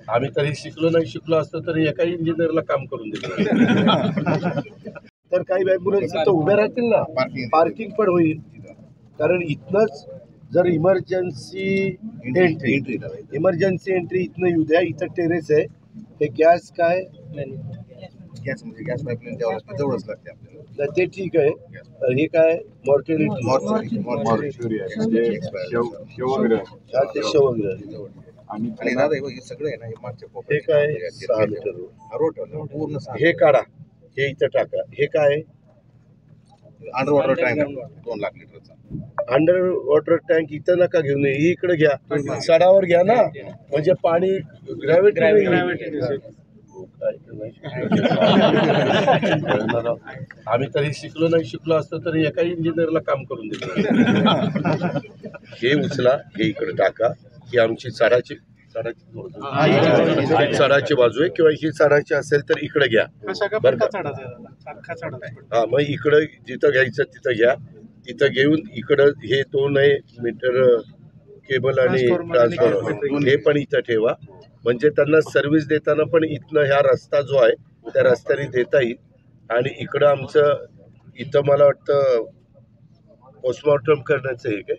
आम्ही तरी शिकलो असतो तरी एका इंजिनियरला काम करून दिलं. तर काही ॲम्ब्युलन्स तर उभ्या राहतील ना, पार्किंग पण होईल. कारण इथनंच जर इमर्जन्सी एंट्री इथनं येऊ द्या. इथं टेरेस आहे. हे गॅस काय गॅस म्हणजे गॅस पाईपलाईन जवळच लागते आपल्याला. ते ठीक आहे. हे काय मॉर्टेलिटी ते शवग्रह आणि दादा हे सगळं आहे ना, हे मागच्या हे काय 6 मीटर रोड पूर्ण हे काढा. हे इथं टाका. हे काय अंडर वॉटर टँक 2 लाख लिटरचा. अंडर वॉटर टँक इथं नका घेऊन ये, इकडे घ्या. सडावर घ्या ना, म्हणजे पाणी ग्रॅव्हिटी. आम्ही तरी शिकलो असतो तरी एका इंजिनियरला काम करून दिलं. हे उचला, हे इकडे टाका. ही आमची सडाची बाजू आहे, किंवा ही सडाची असेल तर इकडे घ्या. बरं हा, मग इकडं जिथं घ्यायचं तिथं घ्या. तिथं घेऊन इकडं हे 2 मीटर केबल आणि ट्रान्सफॉर्मर हे पण इथं ठेवा. म्हणजे त्यांना सर्व्हिस देताना पण इथनं ह्या रस्ता जो आहे त्या रस्त्याने देता येईल. आणि इकडं आमचं इथं मला वाटतं पोस्टमॉर्टम करण्याचं हे काय